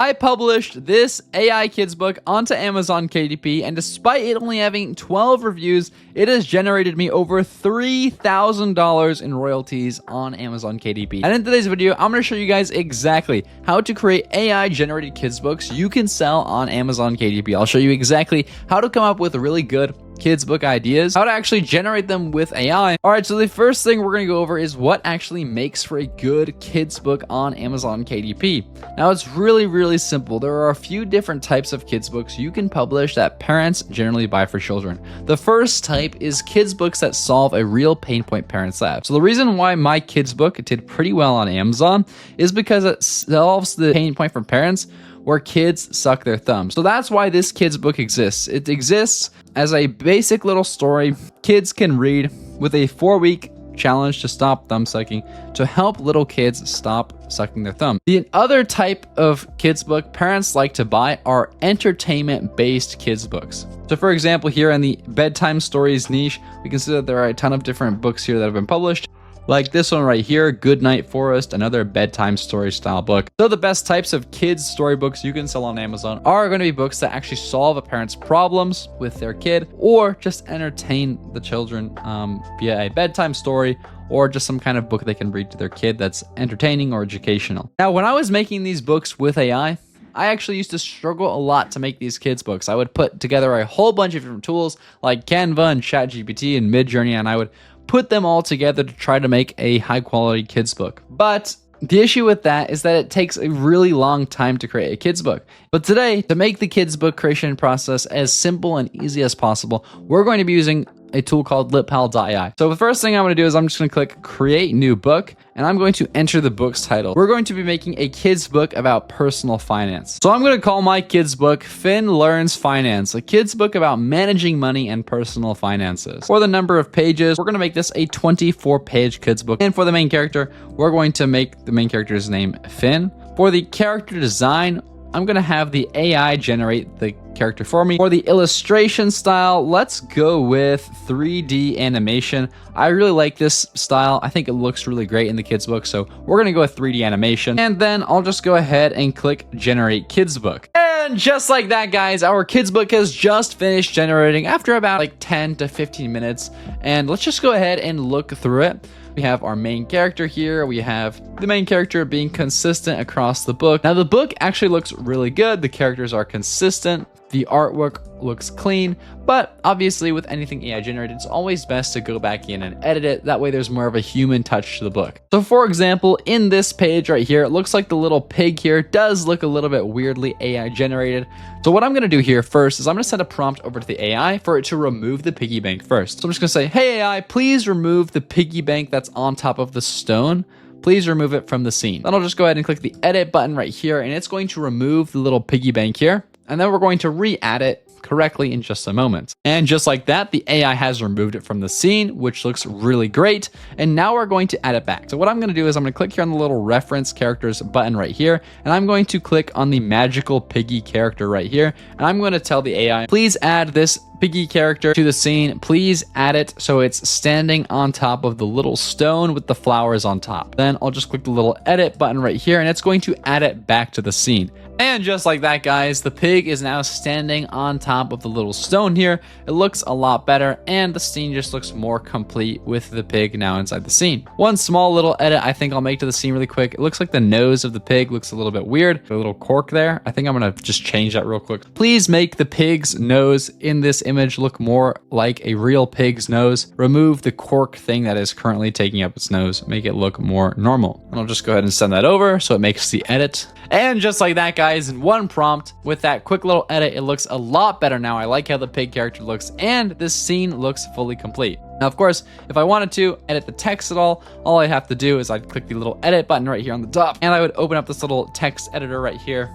I published this AI kids book onto Amazon KDP, and despite it only having 12 reviews, it has generated me over $3,000 in royalties on Amazon KDP. And in today's video, I'm going to show you guys exactly how to create AI generated kids books you can sell on Amazon KDP. I'll show you exactly how to come up with really good kids book ideas, how to actually generate them with AI. All right, so the first thing we're going to go over is what actually makes for a good kids book on Amazon KDP. Now, it's really simple. There are a few different types of kids books you can publish that parents generally buy for children. The first type is kids books that solve a real pain point parents have. So the reason why my kids book did pretty well on Amazon is because it solves the pain point for parents where kids suck their thumbs. So that's why this kids book exists. It exists as a basic little story kids can read with a 4-week challenge to stop thumb sucking to help little kids stop sucking their thumb. The other type of kids book parents like to buy are entertainment-based kids books. So for example, here in the bedtime stories niche, we can see that there are a ton of different books here that have been published. Like this one right here, Good Night Forest, another bedtime story style book. So the best types of kids storybooks you can sell on Amazon are going to be books that actually solve a parent's problems with their kid or just entertain the children via a bedtime story or just some kind of book they can read to their kid that's entertaining or educational. Now, when I was making these books with AI, I actually used to struggle a lot to make these kids books. I would put together a whole bunch of different tools like Canva and ChatGPT and Midjourney, and I would put them all together to try to make a high quality kids book. But the issue with that is that it takes a really long time to create a kids book. But today, to make the kids book creation process as simple and easy as possible, we're going to be using a tool called LitPal.ai. So the first thing I'm going to do is I'm just going to click create new book, and I'm going to enter the book's title. We're going to be making a kids book about personal finance. So I'm going to call my kids book Finn Learns Finance, a kids book about managing money and personal finances. For the number of pages, we're going to make this a 24-page kids book. And for the main character, we're going to make the main character's name Finn. For the character design, I'm going to have the AI generate the character for me. For the illustration style, let's go with 3D animation. I really like this style. I think it looks really great in the kids book, so we're going to go with 3D animation. And then I'll just go ahead and click generate kids book. And just like that, guys, our kids book has just finished generating after about like 10 to 15 minutes. And let's just go ahead and look through it. We have our main character here. We have the main character being consistent across the book. Now, the book actually looks really good. The characters are consistent. The artwork looks clean, but obviously with anything AI generated, it's always best to go back in and edit it. That way there's more of a human touch to the book. So for example, in this page right here, it looks like the little pig here does look a little bit weirdly AI generated. So what I'm going to do here first is I'm going to send a prompt over to the AI for it to remove the piggy bank first. So I'm just going to say, hey AI, please remove the piggy bank that's on top of the stone. Please remove it from the scene. Then I'll just go ahead and click the edit button right here, and it's going to remove the little piggy bank here. And then we're going to re-add it correctly in just a moment. And just like that, the AI has removed it from the scene, which looks really great. And now we're going to add it back. So what I'm going to do is I'm going to click here on the little reference characters button right here. And I'm going to click on the magical piggy character right here. And I'm going to tell the AI, please add this piggy character to the scene. Please add it so it's standing on top of the little stone with the flowers on top. Then I'll just click the little edit button right here, and it's going to add it back to the scene. And just like that, guys, the pig is now standing on top of the little stone here. It looks a lot better, and the scene just looks more complete with the pig now inside the scene. One small little edit I think I'll make to the scene really quick. It looks like the nose of the pig looks a little bit weird. A little cork there. I think I'm going to just change that real quick. Please make the pig's nose in this image look more like a real pig's nose. Remove the cork thing that is currently taking up its nose. Make it look more normal. And I'll just go ahead and send that over so it makes the edit. And just like that, guys, in one prompt with that quick little edit, it looks a lot better now. I like how the pig character looks, and this scene looks fully complete. Now, of course, if I wanted to edit the text at all I have to do is I'd click the little edit button right here on the top, and I would open up this little text editor right here,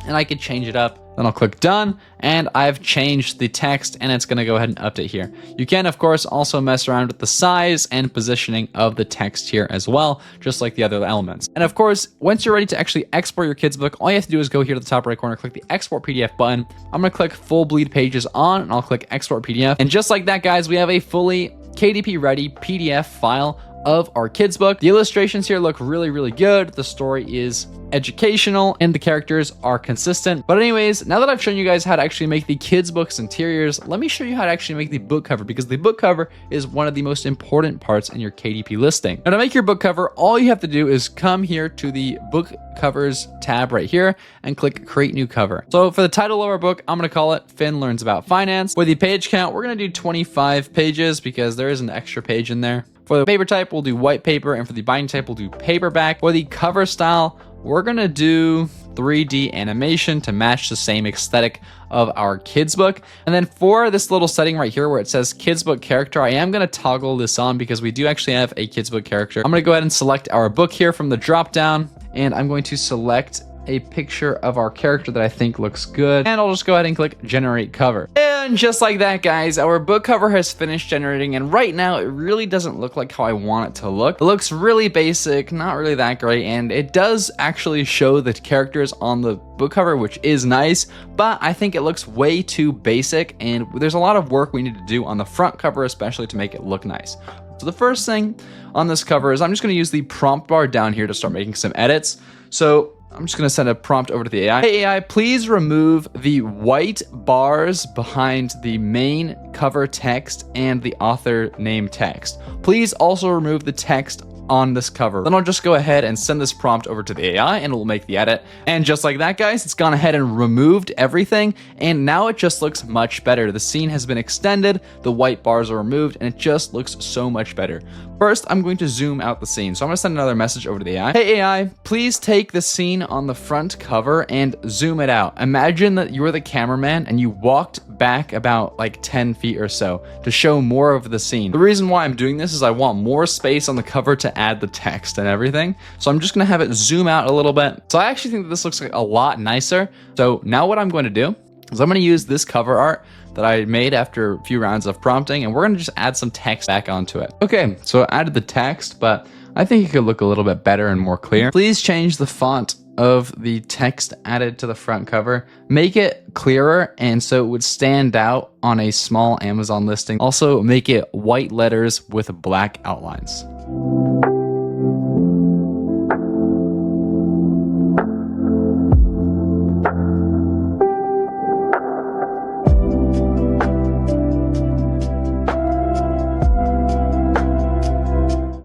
and I could change it up. Then I'll click done, and I've changed the text, and it's going to go ahead and update here. You can, of course, also mess around with the size and positioning of the text here as well, just like the other elements. And of course, once you're ready to actually export your kids book, all you have to do is go here to the top right corner, click the export PDF button. I'm going to click full bleed pages on, and I'll click export PDF. And just like that, guys, we have a fully KDP-ready PDF file of our kids book. The illustrations here look really, really good. The story is educational and the characters are consistent. But anyways, now that I've shown you guys how to actually make the kids books interiors, let me show you how to actually make the book cover, because the book cover is one of the most important parts in your KDP listing. Now to make your book cover, all you have to do is come here to the book covers tab right here and click create new cover. So for the title of our book, I'm going to call it Finn Learns About Finance. For the page count, we're going to do 25 pages because there is an extra page in there. For the paper type, we'll do white paper, and for the binding type, we'll do paperback. For the cover style, we're gonna do 3D animation to match the same aesthetic of our kids book. And then for this little setting right here where it says kids book character, I am gonna toggle this on because we do actually have a kids book character. I'm gonna go ahead and select our book here from the drop down, and I'm going to select a picture of our character that I think looks good, and I'll just go ahead and click generate cover. And just like that, guys, our book cover has finished generating, and right now it really doesn't look like how I want it to look. It looks really basic, not really that great, and it does actually show the characters on the book cover, which is nice, but I think it looks way too basic, and there's a lot of work we need to do on the front cover, especially to make it look nice. So the first thing on this cover is I'm just going to use the prompt bar down here to start making some edits. So I'm just going to send a prompt over to the AI. Hey AI, please remove the white bars behind the main cover text and the author name text. Please also remove the text on this cover. Then I'll just go ahead and send this prompt over to the AI and it will make the edit. And just like that, guys, it's gone ahead and removed everything. And now it just looks much better. The scene has been extended, the white bars are removed, and it just looks so much better. First, I'm going to zoom out the scene. So I'm going to send another message over to the AI. Hey AI, please take the scene on the front cover and zoom it out. Imagine that you were the cameraman and you walked back about like 10 feet or so to show more of the scene. The reason why I'm doing this is I want more space on the cover to add the text and everything. So I'm just going to have it zoom out a little bit. So I actually think that this looks like a lot nicer. So now what I'm going to do is I'm going to use this cover art that I made after a few rounds of prompting, and we're going to just add some text back onto it. Okay, so I added the text, but I think it could look a little bit better and more clear. Please change the font of the text added to the front cover. Make it clearer and so it would stand out on a small Amazon listing. Also make it white letters with black outlines.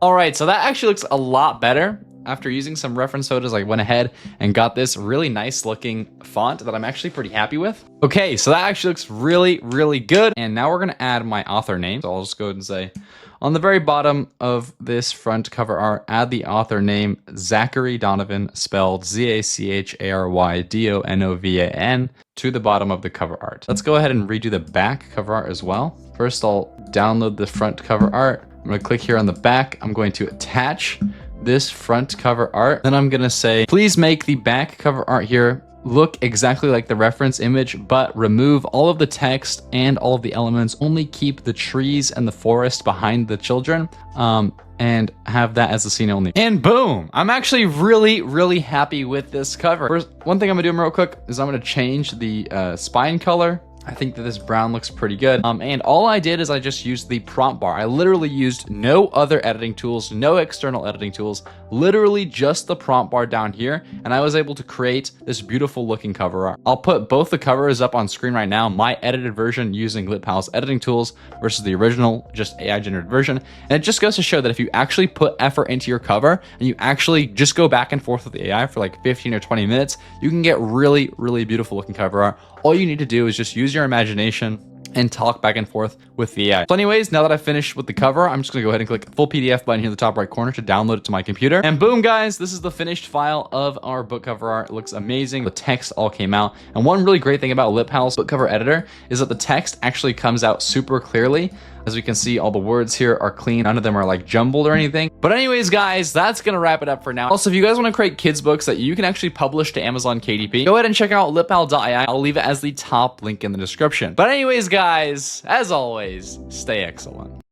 All right, so that actually looks a lot better. After using some reference photos, I went ahead and got this really nice looking font that I'm actually pretty happy with. Okay, so that actually looks really, really good. And now we're gonna add my author name. So I'll just go ahead and say, on the very bottom of this front cover art, add the author name, Zachary Donovan, spelled Z-A-C-H-A-R-Y-D-O-N-O-V-A-N, to the bottom of the cover art. Let's go ahead and redo the back cover art as well. First, I'll download the front cover art. I'm gonna click here on the back. I'm going to attach this front cover art. Then I'm gonna say, please make the back cover art here look exactly like the reference image, but remove all of the text and all of the elements. Only keep the trees and the forest behind the children, and have that as the scene only. And boom! I'm actually really, really happy with this cover. First, one thing I'm gonna do real quick is I'm gonna change the spine color. I think that this brown looks pretty good. And all I did is I just used the prompt bar. I literally used no other editing tools, no external editing tools, literally just the prompt bar down here. And I was able to create this beautiful looking cover art. I'll put both the covers up on screen right now, my edited version using LitPal's editing tools versus the original, just AI generated version. And it just goes to show that if you actually put effort into your cover and you actually just go back and forth with the AI for like 15 or 20 minutes, you can get really, really beautiful looking cover art. All you need to do is just use your imagination and talk back and forth with the AI. So anyways, now that I've finished with the cover, I'm just gonna go ahead and click full PDF button here in the top right corner to download it to my computer. And boom, guys, this is the finished file of our book cover art. It looks amazing. The text all came out. And one really great thing about LitPal's book cover editor is that the text actually comes out super clearly. As we can see, all the words here are clean. None of them are like jumbled or anything. But anyways, guys, that's gonna wrap it up for now. Also, if you guys wanna create kids books that you can actually publish to Amazon KDP, go ahead and check out litpal.ai. I'll leave it as the top link in the description. But anyways, guys, as always, stay excellent.